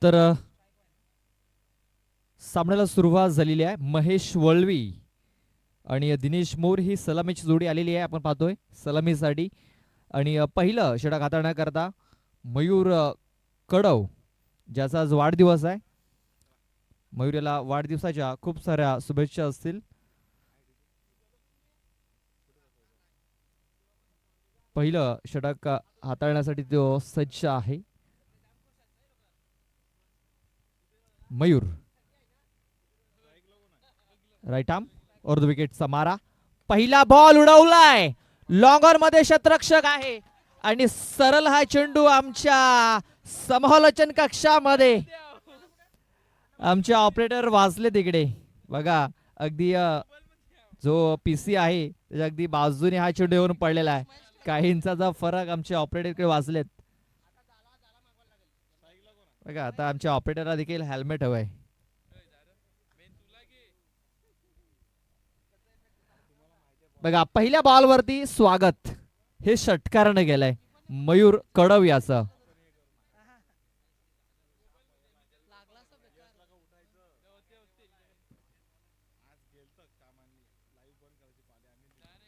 तर सामन्याला सुरुवात झालेली आहे. महेश वळवी आणि दिनेश मोर ही सलामीची जोडी आलेली आहे. आपण पाहतोय सलामीसाठी. आणि पहिलं षटक हाताळण्याकरता मयूर कडव, ज्याचा आज वाढदिवस आहे. मयूर याला वाढदिवसाच्या खूप साऱ्या शुभेच्छा असतील. पहिलं षटक हाताळण्यासाठी तो सज्ज आहे. मयूर राईट आर्म और द विकेटचा मारा. पहिला बॉल उडवलाय. लॉंगर मध्ये शतरक्षक आहे आणि सरळ हा चेंडू आमच्या समालोचन कक्षामध्ये आमचे ऑपरेटर वाजले तिकडे बघा. अगदी जो पीसी आहे त्याच्या अगदी बाजूने हा चेंडू येऊन पडलेला आहे. काही इंचाचा फरक आमचे ऑपरेटरकडे वाजलेत बघा. आता आमच्या ऑपरेटरला देखील हेल्मेट हवंय. बघा पहिल्या बॉलवरती स्वागत हे षटकाराने गेलंय मयूर कडव याचं.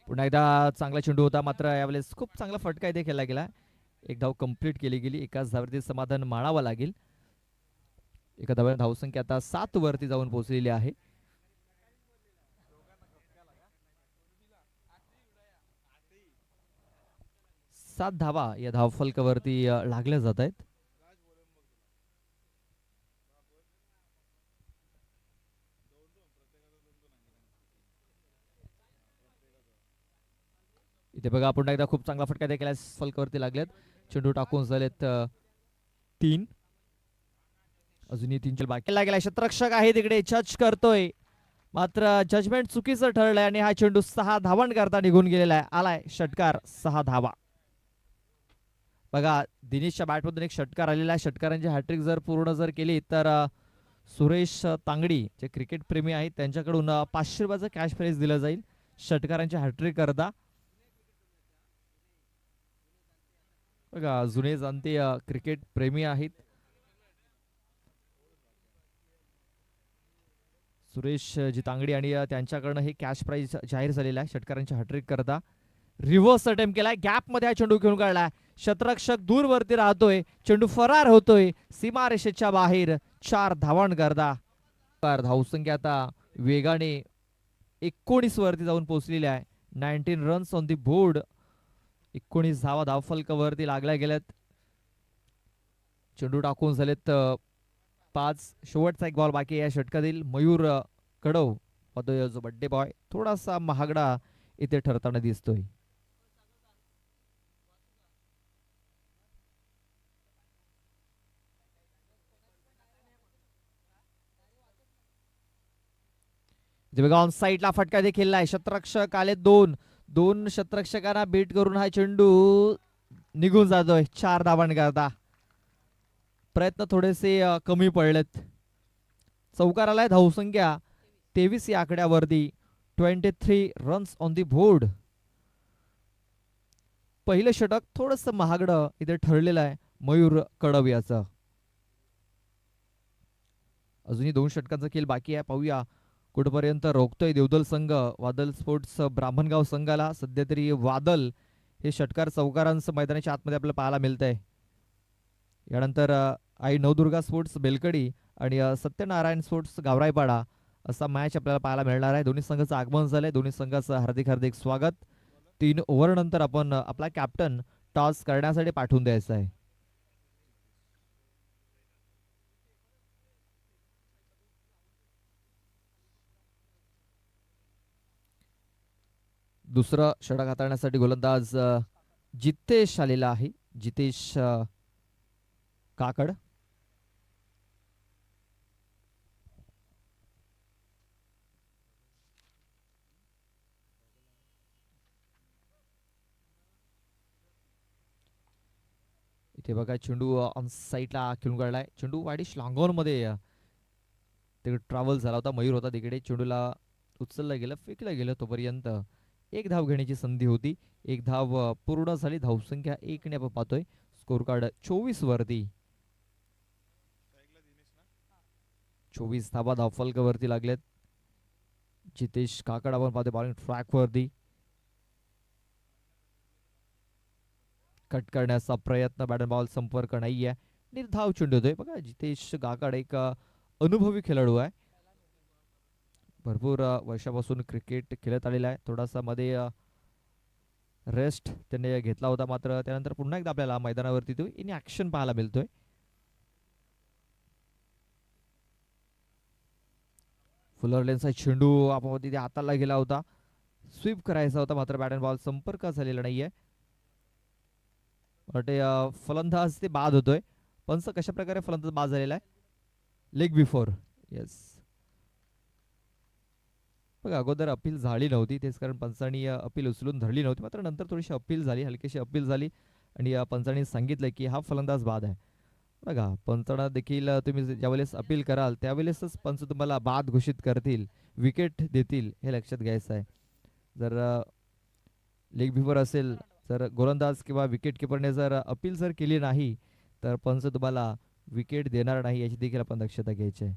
पुन्हा एकदा चांगला चेंडू होता, मात्र यावेळेस खूप चांगला फटका इथे खेळला गेला. एक धाव कंप्लीट केली गेली. एकाच धाववरती समाधान मानावं लागेल. एका धावाने धावसंख्या आता 7 वरती जाऊन पोहोचलेली आहे. सात धावा या धावफलकावरती लागल्या जात आहेत. इथे बघा पुन्हा एकदा खूप चांगला फटका देखील फलकावरती लागलेत. चेंडू टाकून झालेत 3. अजूनही 3 चल बाकी लागेल. क्षेत्ररक्षक आहे तिकडे जज करतोय, मात्र जजमेंट चुकीचं ठरलंय आणि हा चेंडू 6 धावांन करता निघून गेलेला आहे. आलाय षटकार 6 धावा. बघा दिनेशच्या बॅटमधून एक षटकार आलेला आहे. षटकारांची हॅट्रिक जर पूर्ण जर केली तर सुरेश तांगडी जे क्रिकेट प्रेमी आहेत त्यांच्याकडून 500 रुपयाचं कॅश प्राइज दिलं जाईल षटकारांची हॅट्रिक करता. बघा जुने जाणते क्रिकेट प्रेमी आहेत. सुरेश जी तांगडी आणि त्यांच्याकडनं हे कॅश प्राइज जाहीर झालेलं आहे षटकारांची हॅट्रिक करता. रिव्हर्स अटेम्प्ट केलाय. गॅप मध्ये हा चेंडू घेऊन काढलाय. शतरक्षक दूरवरती राहतोय. चेंडू फरार होतोय सीमारेषेच्या बाहेर. 4 धावांन करता. धावसंख्या आता वेगाने 19 वरती जाऊन पोहोचलेली आहे. 19 रन्स ऑन दी बोर्ड. 19 धावा धावफलकावरती लागल्या गेल्यात. चेंडू टाकून झालेत 5. शेवटचा एक बॉल बाकी या षटकातील. मयूर कडव जो बड्डे बॉय थोडासा महागडा इथे ठरताना दिसतोय. ऑन साईडला फटका देखील आहे. शतरक्षक आले 2 शतरक्षकांना बीट करून हा चेंडू निघून जातोय. 4 धावांन करता. प्रयत्न थोडेसे कमी पडलेत. चौकार आलाय. धावसंख्या 23 या आकड्यावरती. 23 रन्स ऑन दी बोर्ड. पहिलं षटक थोडस महागडं इथे ठरलेलं आहे मयूर कडव याचं. अजूनही 2 षटकांचा खेळ बाकी आहे. पाहूया कुठपर्यंत रोखतोय देवदल संघ वादल स्पोर्ट्स ब्राह्मणगाव संघाला. सध्या तरी वादल हे षटकार चौकारांचं मैदानाच्या आतमध्ये आपल्याला पाहायला मिळतंय. यानंतर आई नवदुर्गा स्पोर्ट्स बेलकडी आणि सत्यनारायण स्पोर्ट्स गावराईपाडा असा मॅच आपल्याला पाहायला मिळणार आहे. दोन्ही संघाचं आगमन झालंय. दोन्ही संघाचं हार्दिक हार्दिक स्वागत. 3 ओव्हर नंतर आपण आपला कॅप्टन टॉस करण्यासाठी पाठवून द्यायचा आहे. दुसरं षटक हाताळण्यासाठी गोलंदाज जितेश आलेला आहे. जितेश काकड. इथे बघा चेंडू ऑन साईडला खेळून काढलाय. चेंडू वाडीश लॉंगॉन मध्ये तिकडे ट्रॅव्हल झाला होता. मयूर होता तिकडे. चेंडूला उचललं गेलं, फेकलं गेलं. तोपर्यंत एक धाव घेण्याची संधी होती. एक धाव पूर्ण झाली. धावसंख्या 1 ने आपण पाहतोय. स्कोर कार्ड 24 वरती. 24 धावा धावफलकावरती लागलेत. जितेश काकड आपण पाहतो बॉलिंग ट्रॅक वरती. कट करण्याचा प्रयत्न, बॅट बॉल संपर्क नाहीये. निर्धाव चेंडू होतोय. बघा जितेश काकड एक अनुभवी खेळाडू आहे. भरपूर वर्षापासून क्रिकेट खेळत आलेला आहे. थोडासा मध्ये रेस्ट त्यांनी घेतला होता, मात्र त्यानंतर पुन्हा एकदा आपल्याला मैदानावरती तो इन ऍक्शन पाहायला मिळतोय. फुलरलेनचा चेंडू आपण तिथे हाताला गेला होता, स्वीप करायचा होता, मात्र बॅट बॉल संपर्क झालेला नाहीये. वाटते फलंदाज ते बाद होतोय. पंच कशा प्रकारे फलंदाज बाद झालेला आहे? Leg before. येस. बघा अगोदर अपील झाली नव्हती, तेच कारण पंचांनी अपील उचलून धरली नव्हती, मात्र नंतर थोडीशी अपील झाली, हलकीशी अपील झाली आणि पंचांनी सांगितलं की हा फलंदाज बाद आहे. बघा पंचांना देखील तुम्ही ज्यावेळेस अपील कराल त्यावेळेसच पंच तुम्हाला बाद घोषित करतील, विकेट देतील, हे लक्षात घ्यायचं आहे. जर लेग बिफोर असेल, जर गोलंदाज किंवा विकेट किपरने जर अपील जर केली नाही तर पंच तुम्हाला विकेट देणार नाही, याची देखील आपण दक्षता घ्यायची आहे.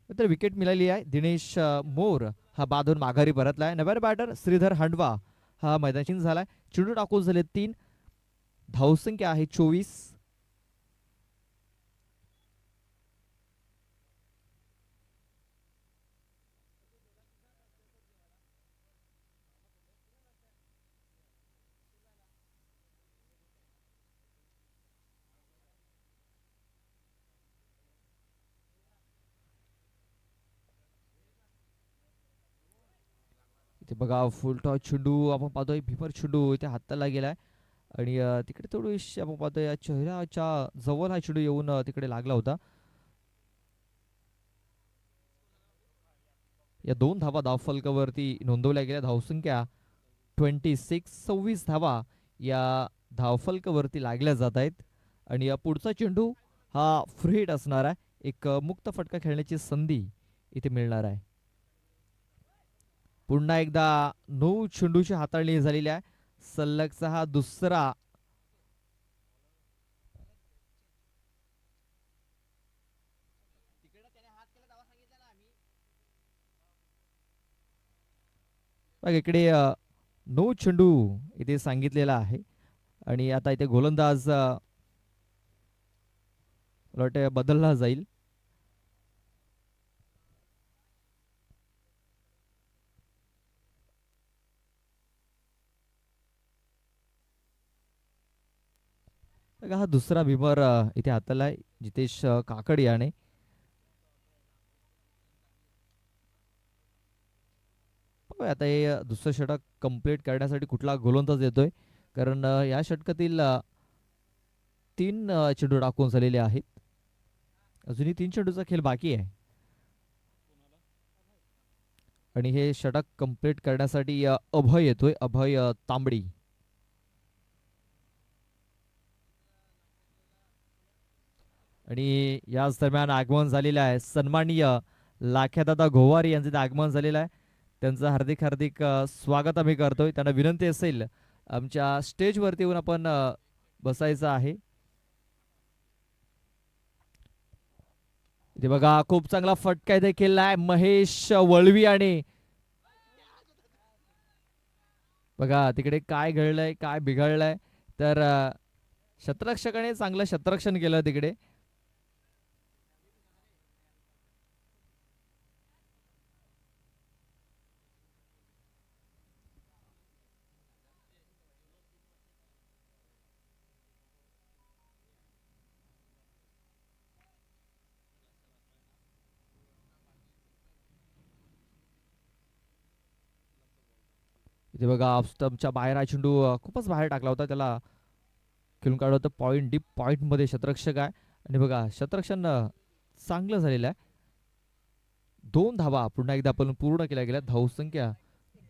तर विकेट मिळाली आहे. दिनेश मोर हा बाद होऊन माघारी परतलाय. नव्या बॅटर श्रीधर हंडवा हा मैदानाची झालाय. चेंडू टाकून झाले 3. धावसंख्या आहे 24. इथे बघा फुल टॉस चेंडू आपण पाहतोय, भीमर चेंडू इथे हाताला गेलाय आणि तिकडे थोडीशी आपण पाहतोय या चेहऱ्याच्या जवळ हा चेंडू येऊन तिकडे लागला होता. या 2 धावा धावफलकावरती नोंदवल्या गेल्या. धावसंख्या 26. 26 धावा या धावफलकावरती लागल्या जात आहेत आणि या पुढचा चेंडू हा फ्री हिट असणार आहे. एक मुक्त फटका खेळण्याची संधी इथे मिळणार आहे. पुन्हा एकदा 9 चेंडूची हाताळणी झालेली आहे. सलगचा हा दुसरा बघ इकडे 9 चेंडू इथे सांगितलेला आहे आणि आता इथे गोलंदाज बदलला जाईल. हा दुसरा भीमर इथे हाताला आहे जितेश काकड याने. आता हे दुसरं षटक कंप्लीट करण्यासाठी कुठला गोलंदाज येतोय, कारण या षटकातील 3 चेंडू टाकून झालेले आहेत. अजूनही 3 चेंडूचा खेळ बाकी आहे आणि हे षटक कंप्लीट करण्यासाठी अभय येतोय, अभय तांबडी. आणि याच दरम्यान आगमन झालेलं आहे सन्माननीय लाख्यादादा गोवारी यांचं आगमन झालेलं आहे. त्यांचं हार्दिक हार्दिक स्वागत आम्ही करतोय. त्यांना विनंती असेल आमच्या स्टेजवरती येऊन आपण बसायचं आहे. इथे बघा खूप चांगला फटका इथे केलाय महेश वळवी आणि बघा तिकडे काय घडलंय, काय बिघडलंय, तर शतरक्षकाने चांगलं शतरक्षण केलं तिकडे. इथे बघा ऑफ स्टंपच्या बाहेर हा चेंडू खूपच बाहेर टाकला होता, त्याला खेळून काढलं होतं. पॉईंट डीप पॉईंट मध्ये शतरक्षक आहे आणि बघा शतरक्षण चांगलं झालेलं आहे. 2 धावा पुन्हा एकदा आपण पूर्ण केल्या गेल्या. धावसंख्या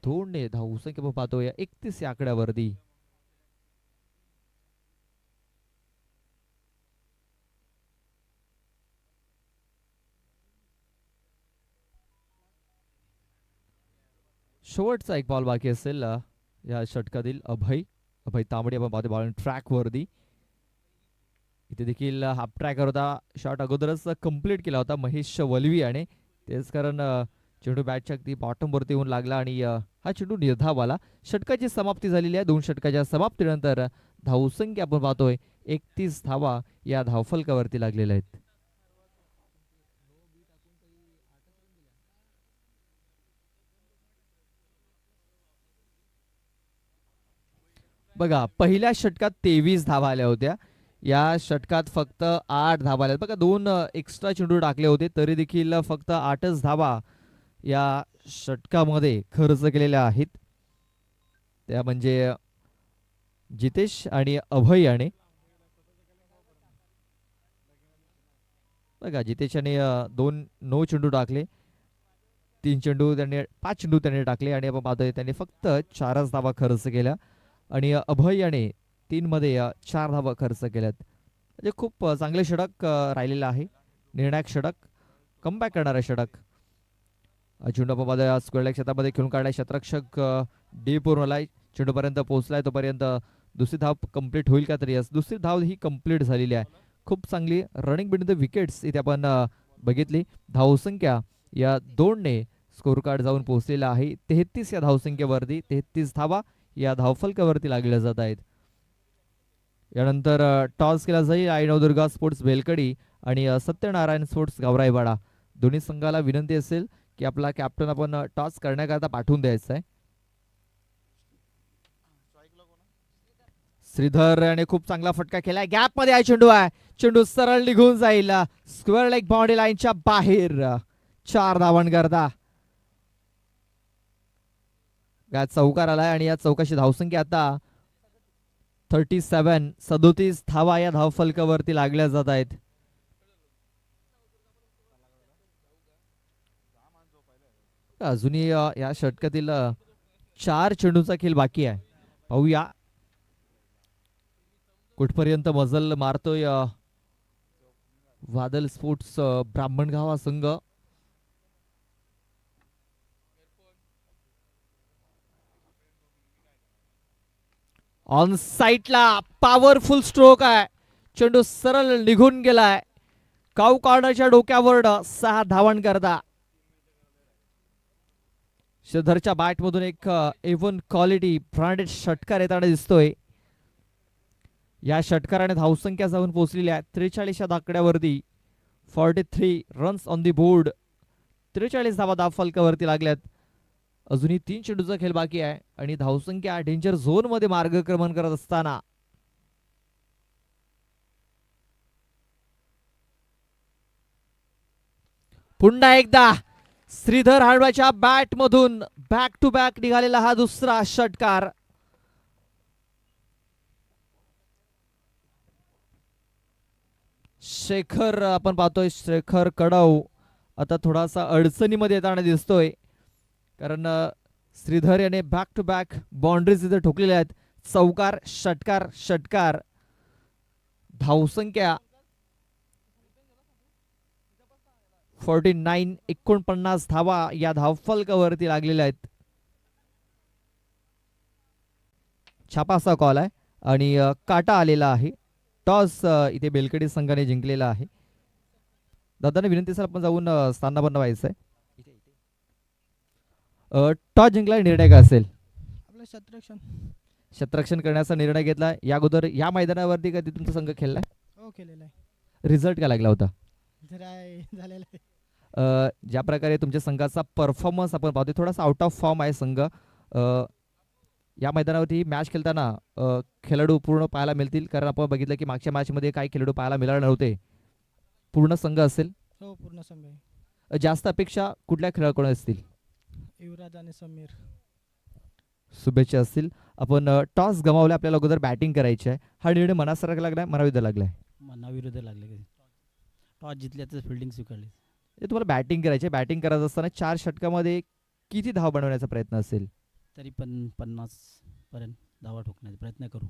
2 ने धावसंख्या आपण पाहतो या 31 या आकड्यावरती. शेवटचा एक बॉल बाकी असेल या षटकातील. अभय तांबडे आपण पाहतो बॉल ट्रॅक वरती. इथे देखील हाफ ट्रॅकर होता, शॉट अगोदरच कंप्लीट केला होता महेश वलवी आणि तेच कारण चेंडू बॅटच्या अगदी बॉटमवरती येऊन लागला आणि हा चेंडू निर्धाव आला. षटकाची समाप्ती झालेली आहे. 2 षटकाच्या समाप्तीनंतर धावसंख्या आपण पाहतोय 31 धावा या धावफलकावरती लागलेल्या आहेत. बघा पहिल्या षटकात 23 धावा आल्या होत्या. या षटकात फक्त 8 धावा आल्या. बघा 2 एक्स्ट्रा चेंडू टाकले होते तरी देखील फक्त 8च धावा या षटकामध्ये खर्च केलेल्या आहेत. त्या म्हणजे जितेश आणि अभय याने. बघा जितेश याने 9 चेंडू टाकले, 5 चेंडू त्याने टाकले आणि आपण पाहतोय त्याने फक्त 4च धावा खर्च केल्या आणि अभय याने 3 मध्ये 4 धावा खर्च केल्यात. म्हणजे खूप चांगले षटक राहिलेलं आहे. निर्णायक षटक, कमबॅक करणारं षटक. चेंडू आपण पाहतोय स्क्वेअर क्षेत्रामध्ये खेळून काढलाय क्षेत्ररक्षक डी पूर्णलाय, चेंडूपर्यंत पोहोचलाय. तोपर्यंत दुसरी धाव कंप्लीट होईल का तरी दुसरी धाव ही कंप्लीट झालेली आहे. खूप चांगली रनिंग बिटवीन द विकेट्स इथे आपण बघितली. धावसंख्या या 2ने स्कोर कार्ड जाऊन पोहोचलेला आहे 33 या धावसंख्येवरती. 33 धावा या धावफलकावरती लागल्या जात आहेत. यानंतर टॉस केला जाईल आई नवदुर्गा स्पोर्ट्स बेलकडी आणि सत्यनारायण स्पोर्ट्स गावराईवाडा. दोन्ही संघाला विनंती असेल की आपला कॅप्टन आपण टॉस करण्याकरता पाठवून द्यायचा आहे. श्रीधर याने खूप चांगला फटका केलाय. गॅप मध्ये आहे चेंडू आहे. चेंडू सरळ निघून जाईल स्क्वेअर लेग बाउंड्री लाईनच्या बाहेर. 4 धावांकरता चौकार आलाय आणि या चौकाशी धावसंख्या आता 37 धावा या धावफलकावरती लागल्या जात आहेत. अजूनही या षटकातील 4 चेंडूचा खेळ बाकी आहे. पाहूया कुठपर्यंत मजल मारतोय वादल स्पोर्ट्स ब्राह्मणगाव हा संघ. ऑन साईटला पॉवरफुल स्ट्रोक आहे. चेंडू सरळ निघून गेलाय. काऊ कॉर्नरच्या डोक्यावर 6 धावांकरता. श्रीधरच्या बॅट मधून एक एवन क्वालिटी ब्रँडेड षटकार येताना दिसतोय. या षटकाराने धावसंख्या जाऊन पोहोचलेली आहे 43 या दाकड्यावरती. 43 रन्स ऑन दी बोर्ड. 43 धावा धावफलकावरती लागल्यात. अजूनही 3 चेंडूचा खेळ बाकी आहे आणि धावसंख्या डेंजर झोन मध्ये मार्गक्रमण करत असताना पुन्हा एकदा श्रीधर हाडवाच्या बॅट मधून बॅक टू बॅक निघालेला हा दुसरा षटकार. शेखर आपण पाहतोय शेखर कडव आता थोडासा अडचणीमध्ये येताना दिसतोय कारण श्रीधर याने बॅक टू बॅक बाउंड्रीज इथे ठोकलेल्या आहेत. चौकार षटकार षटकार. धावसंख्या 49 धावा या धावफलकावरती लागलेल्या आहेत. छापासा कॉल आहे आणि काटा आलेला आहे. टॉस इथे बेलकडी संघाने जिंकलेला आहे. दादाने विनंती सर आपण जाऊन स्थानापन्न व्हायचं आहे. टॉस जिंकला निर्णय काय असेल? क्षेत्ररक्षण करण्याचा निर्णय घेतला. या अगोदर या मैदानावरती कधी तुमचा संघ खेळलाय? हो केलेला आहे. रिझल्ट काय लागला होता? झालेला आहे. ज्या प्रकारे तुमच्या संघाचा परफॉर्मन्स आपण पाहतोय थोडासा आउट ऑफ फॉर्म आहे संघ. या मैदानावरती मॅच खेळताना खेळाडू पूर्ण पाहायला मिळतील कारण आपण बघितलं की मागच्या मॅच मध्ये काही खेळाडू पाहायला मिळाले नव्हते. पूर्ण संघ असेल? हो पूर्ण संघ आहे. जास्त अपेक्षा कुठल्या खेळाकडून असतील? युवराज आणि समीर. शुभेच्छा असतील. आपण टॉस गमावले, आपल्याला अगोदर बॅटिंग करायची आहे. हा निर्णय मनासारखा लागलाय मनाविरुद्ध लागलाय? मनाविरुद्ध लागले. टॉस जिंकल्याच फिल्डिंग स्वीकारली. तुम्हाला बॅटिंग करायची आहे. बॅटिंग करत असताना 4 षटकामध्ये किती धाव बनवण्याचा प्रयत्न असेल? तरी पण 50 पर्यंत धावा ठोकण्याचा प्रयत्न करू.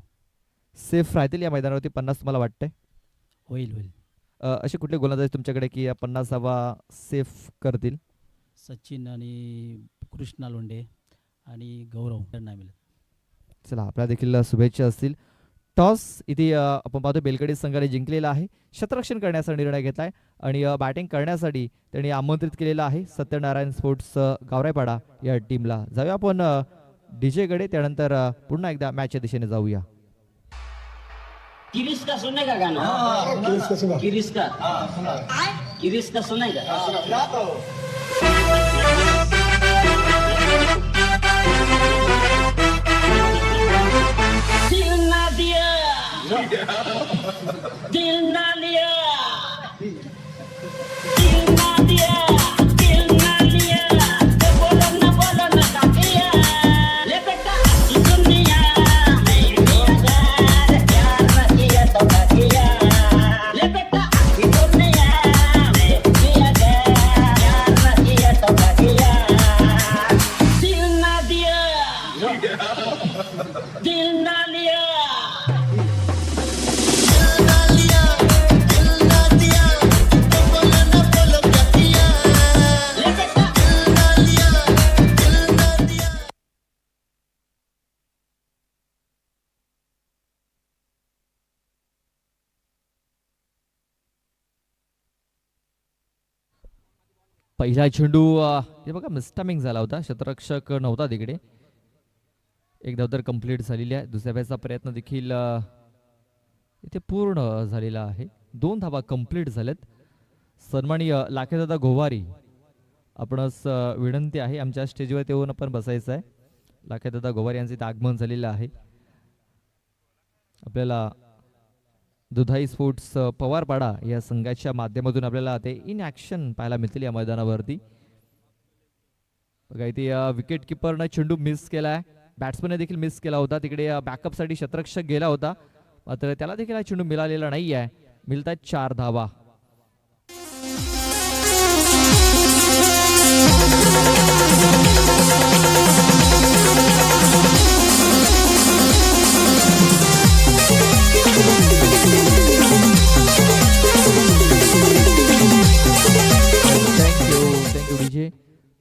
सेफ राहतील या मैदानावरती 50 तुम्हाला वाटतंय? होईल होईल. असे कुठले गोलंदाज तुमच्याकडे की 50 धावा सेफ करतील? सचिन आणि कृष्णा लोंढे आणि गौरव नाही मिळत. चला आपल्या देखील शुभेच्छा असतील. टॉस इथे आपण पाहतो बेलकडी संघाने जिंकलेला आहे. क्षेत्ररक्षण करण्याचा निर्णय घेतलाय आणि बॅटिंग करण्यासाठी त्यांनी आमंत्रित केलेलं आहे सत्यनारायण स्पोर्ट्स गावराईपाडा या टीमला. जाऊया आपण डीजे कडे, त्यानंतर पुन्हा एकदा मॅचच्या दिशेने जाऊया. किरिस का सुनेगा गाना? किरिस का किरिस का सुनेगा? दिल ना दिया, दिल ना लिया, दिल ना दिया, दिल ना लिया, तो बोलो ना क्या किया? ले बेटा इस दुनिया में प्यार न किया तो क्या किया? ले बेटा इस दुनिया में प्यार न किया तो क्या किया? दिल ना दिया, दिल ना लिया. पहिला चेंडू हे बघा मिस्टामिंग झाला होता, क्षेत्ररक्षक नव्हता तिकडे. एक धाव तर कंप्लीट झालेली आहे. दुसऱ्या बॅचचा प्रयत्न देखील इथे पूर्ण झालेला आहे. 2 धावा कंप्लीट झाल्यात. सन्माननीय लाखेदादा गोवारी, आपणच विनंती आहे आमच्या स्टेजवर येऊन आपण बसायचं आहे. लाखेदादा गोवारी यांचे इथे आगमन झालेलं आहे. आपल्याला दुधाई स्पोर्ट्स पवारपाडा या संघाच्या माध्यमातून आपल्याला ते इन ॲक्शन पाहायला मिळतील या मैदानावरती. बघा इथे विकेट किपरनं चेंडू मिस केलाय, बॅट्समॅनने देखील मिस केला होता. तिकडे बॅकअपसाठी क्षेत्ररक्षक गेला होता, मात्र त्याला देखील हा चेंडू मिळालेला नाही आहे. मिळतात 4 धावा. Thank you DJ.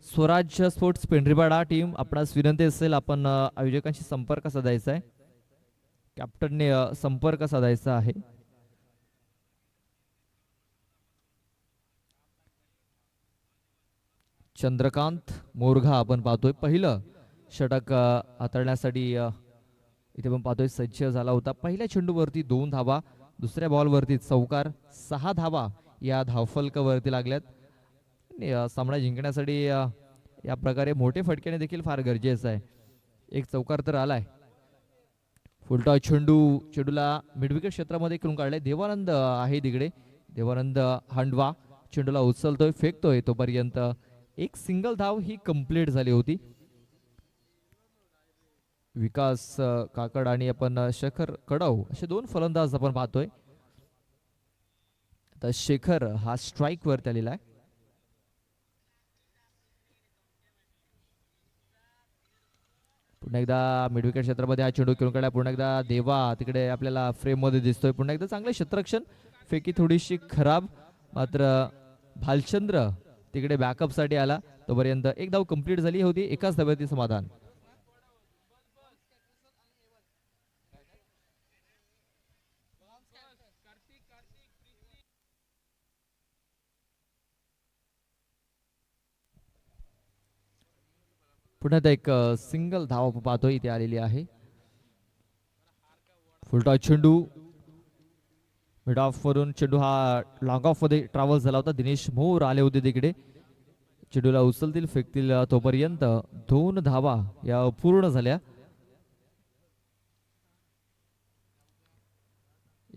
स्वराज्य स्पोर्ट्स पेंढरीपाडा टीम, आपणास विनंती असेल आपण आयोजकांशी संपर्क साधायचा आहे. कॅप्टनने संपर्क साधायचा आहे. चंद्रकांत मोरघा आपण पाहतोय पहिलं षटक हाताळण्यासाठी इथे आपण पाहतोय सज्ज झाला होता. पहिल्या चेंडूवरती 2 धावा, दुसऱ्या बॉलवरती चौकार, 6 धावा या धावफलकावरती लागल्यात. सामना जिंकण्यासाठी या प्रकारे मोठे फटक्याने देखील फार गरजेचं आहे. एक चौकार तर आलाय. फुलटॉस चेंडूला मिडविकेट क्षेत्रामध्ये खेळून काढलाय. देवानंद आहे तिकडे. देवानंद हांडवा चेंडूला उचलतोय, फेकतोय. तोपर्यंत एक सिंगल धाव ही कंप्लीट झाली होती. विकास काकड आणि आपण शेखर कडव असे 2 फलंदाज आपण पाहतोय. आता शेखर हा स्ट्राईक वरती आलेला आहे. पुन्हा एकदा मिडविकेट क्षेत्रामध्ये हा चेंडू खेळून काढला. पुन्हा एकदा देवा तिकडे आपल्याला फ्रेम मध्ये दिसतोय. पुन्हा एकदा चांगले क्षेत्ररक्षण, फेकी थोडीशी खराब, मात्र भालचंद्र तिकडे बॅकअप साठी आला. तोपर्यंत एक धाव कंप्लीट झाली होती. एकाच धाव्यावरती समाधान. पुन्हा एक सिंगल धाव पाहतोय इथे आलेली आहे. फुलटॉस चेंडू मिड ऑफ वरून चेंडू हा लॉंग ऑफ मध्ये ट्रॅव्हल झाला होता. दिनेश मोर आले होते तिकडे. चेंडूला उचलतील, फेकतील. तोपर्यंत 2 धावा या पूर्ण झाल्या.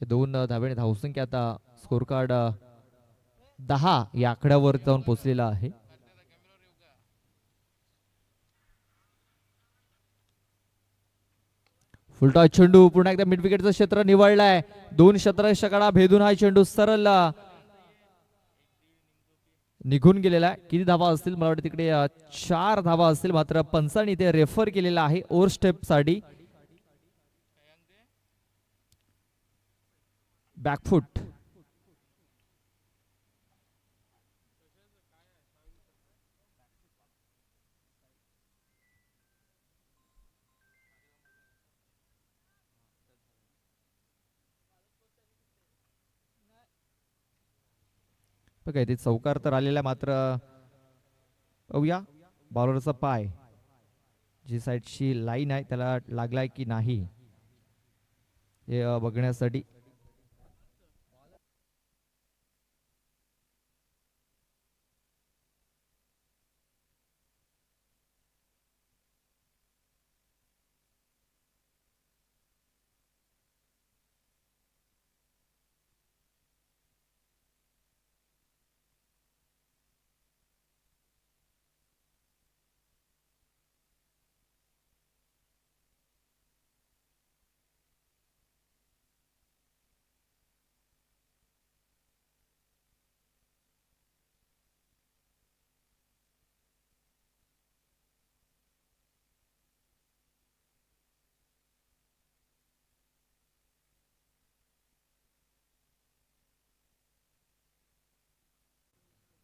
2 धावेने धावसंख्या आता स्कोर कार्ड 10 या आकड्यावर जाऊन पोहोचलेला आहे. फुलटॉस चेंडू पुन्हा एकदा मिड विकेटचं क्षेत्र निवडलाय. 2 क्षेत्ररक्षकांना भेदून हा चेंडू सरळ निघून गेलेला आहे. किती धावा असतील? मला वाटतं तिकडे 4 धावा असतील. मात्र पंचांनी ते रेफर केलेला आहे ओव्हर स्टेप साठी. बॅकफुट बघा इथे चौकार तर आलेला, मात्र पाहूया बॉलरचा पाय जी साईडची लाईन आहे त्याला लागलाय की नाही हे बघण्यासाठी.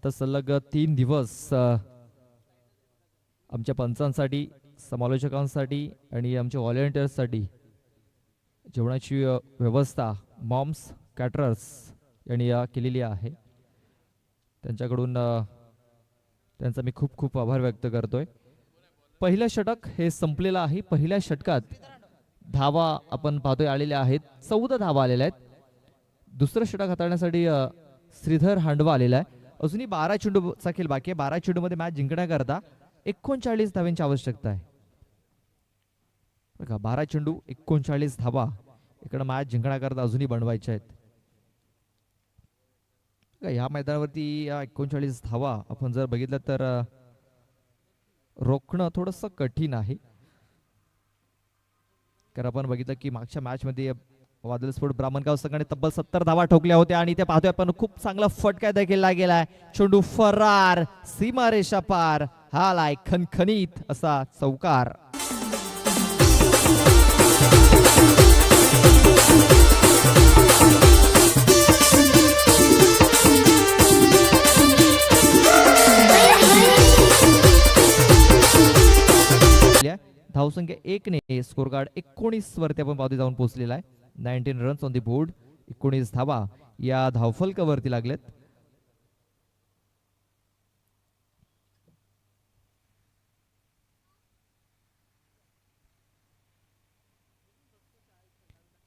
तर सलग 3 दिवस आमच्या पंचांसाठी, समालोचकांसाठी आणि आमच्या व्हॉलेंटियर्ससाठी जेवणाची व्यवस्था मॉम्स कॅटरर्स यांनी केलेली आहे. त्यांच्याकडून त्यांचा मी खूप खूप आभार व्यक्त करतोय. पहिलं षटक हे संपलेलं आहे. पहिल्या षटकात धावा आपण पाहतोय आलेल्या आहेत, 14 धावा आलेल्या आहेत. दुसरं षटक हाताळण्यासाठी श्रीधर हांडवा आलेला आहे. अजूनही 12 चेंडूचा खेळ बाकी आहे. 12 चेंडूमध्ये मॅच जिंकण्याकरता 39 धावांची आवश्यकता आहे. बघा 12 चेंडू 39 धावा इकडे मॅच जिंकण्याकरता अजूनही बनवायच्या आहेत. या मैदानावरती या 39 धावा आपण जर बघितलं तर रोखणं थोडस कठीण आहे. कारण आपण बघितलं की मागच्या मॅच मध्ये वादल स्पोर्ट ब्राह्मणगाव संघाने तब्बल 70 धावा ठोकल्या होत्या आणि ते पाहतोय आपण खूप चांगला फटका देखील लागेलाय. चेंडू फरार, सीमारेषा पार, हा लाय खणखणीत असा चौकार. धावसंख्या 1 ने स्कोर कार्ड 19 वरती आपण पावती जाऊन पोहोचलेला आहे. 19 रन्स ऑन दी बोर्ड, 19 धावा या धावफलकावरती लागलेत.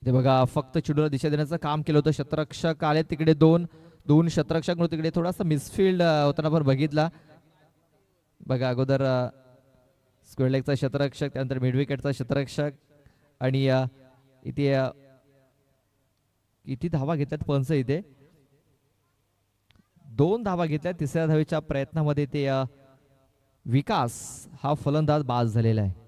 ते बघा फक्त चेंडूला दिशा देण्याचं काम केलं होतं. क्षेत्ररक्षक आले तिकडे, दोन क्षेत्ररक्षक तिकडे थोडासा मिसफिल्ड होताना आपण बघितला. बघा अगोदर स्क्वेअर लेगचा क्षेत्ररक्षक, त्यानंतर मिड विकेटचा क्षेत्ररक्षक आणि इथे किती धावा घेतल्यात पंच इथे 2 धावा घेतल्या. तिसऱ्या धावेच्या प्रयत्नामध्ये ते विकास हा फलंदाज बाद झालेला आहे.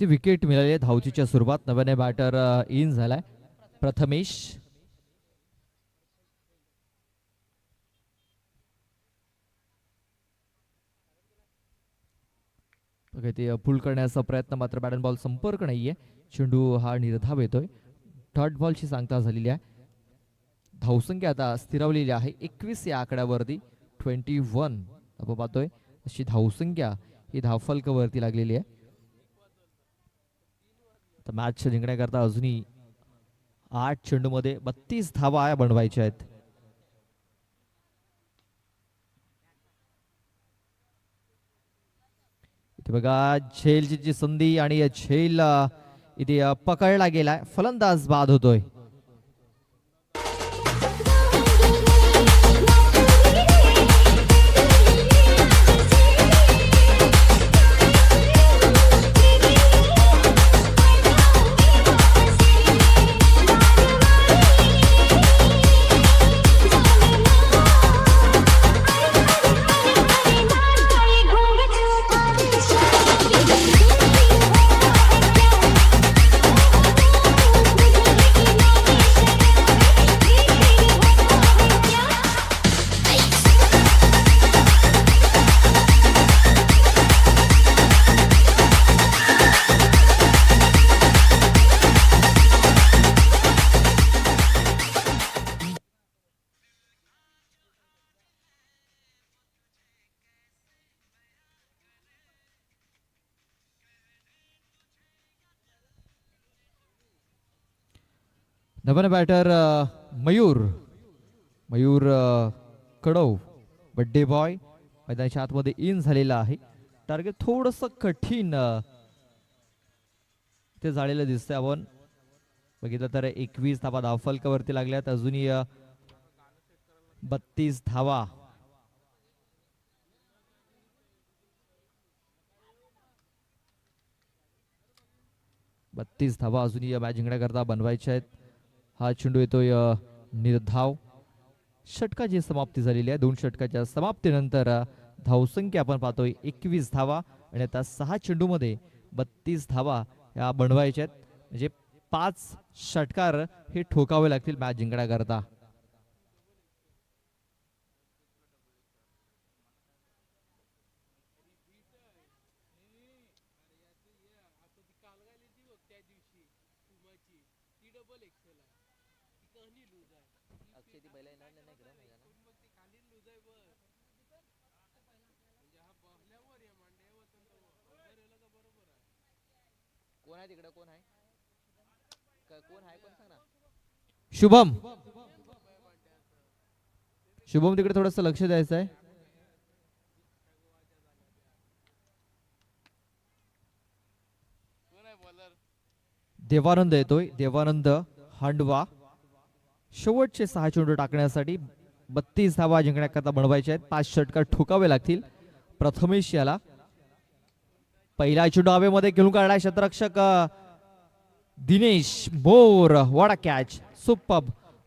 विकेट मिळाली धावचीच्या सुरुवात. नव्याने बॅटर इन झालाय प्रथमेश. ते पुल करण्याचा प्रयत्न, मात्र बॅट अँड बॉल संपर्क नाहीये. चेंडू हा निर्धाव येतोय. डॉट बॉलची सांगता झालेली आहे. धावसंख्या आता स्थिरावलेली आहे 21 या आकड्यावरती. 21 आपण पाहतोय अशी धावसंख्या ही धावफलकावरती लागलेली आहे. तर मॅच जिंकण्याकरता अजूनही 8 चेंडूमध्ये 32 धावा बनवायच्या आहेत. इथे बघा झेलची संधी आणि झेल इथे पकडला गेलाय. फलंदाज बाद होतोय. नवीन batter Mayur Mayur कडव birthday boy मैदानाच्या आतमध्ये इन झालेला आहे. टार्गेट थोडस कठीण ते झालेलं दिसतंय. आपण बघितलं तर 21 धावा धावफलकावरती लागल्यात. अजूनही 32 धावा. अजूनही मॅच जिंकण्याकरता बनवायच्या आहेत. हा चेंडू येतोय निर्धाव. षटकाची समाप्ती झालेली आहे. 2 षटकाच्या समाप्तीनंतर धावसंख्या आपण पाहतोय 21 धावा आणि आता 6 चेंडूमध्ये 32 धावा या बनवायच्या आहेत. म्हणजे 5 षटकार हे ठोकावे लागतील मॅच जिंकण्याकरता. शुभम तिकडे थोडस लक्ष द्यायचं आहे. देवानंद येतोय. देवानंद हांडवा. शेवटचे 6 चेंडू टाकण्यासाठी 32 धावा जिंकण्याकरता बनवायचे आहेत. 5 षटकार ठोकावे लागतील. प्रथमेश याला पहिला चेंडू हवेमध्ये घेऊन काढला क्षेत्ररक्षक दिनेश मोर. वाडा कॅच. सुपर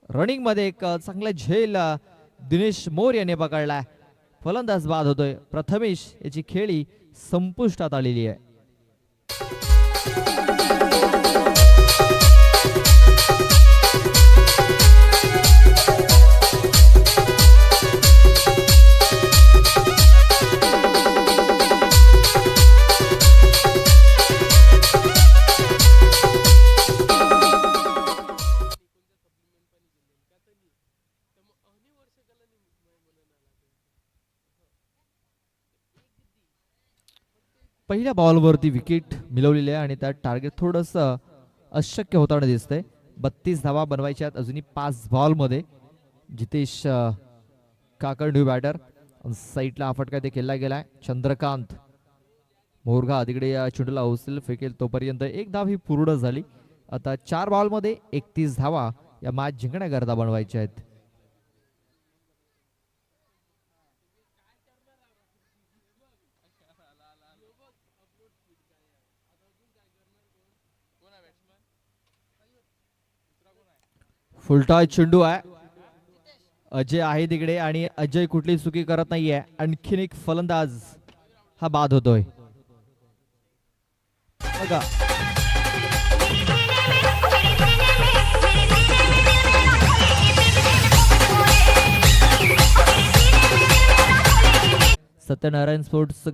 रनिंग मध्ये एक चांगला झेल दिनेश मोर याने पकडलाय. फलंदाज बाद होतोय. प्रथमेश याची खेळी संपुष्टात आलेली आहे. पहिल्या बॉलवरती विकेट मिळवलेली आहे आणि त्यात टार्गेट थोडस अशक्य होताना दिसतंय. 32 धावा बनवायच्या आहेत अजूनही 5 बॉलमध्ये. जितेश काकड न्यू बॅटर. साईडला हा फटका ते केला गेलाय. चंद्रकांत मोरगा तिकडे या चेंडूला उचल फेकेल तोपर्यंत 1 धाव ही पूर्ण झाली. आता 4 बॉलमध्ये 31 धावा या मॅच जिंकण्याकरता बनवायच्या आहेत. फुलटॉस चेंडू आहे. अजय आहे तिकडे आणि अजय कुठली चुकी करत नाहीये. आणखीन एक फलंदाज हा बाद होतोय. बघा सत्यनारायण स्पोर्ट्स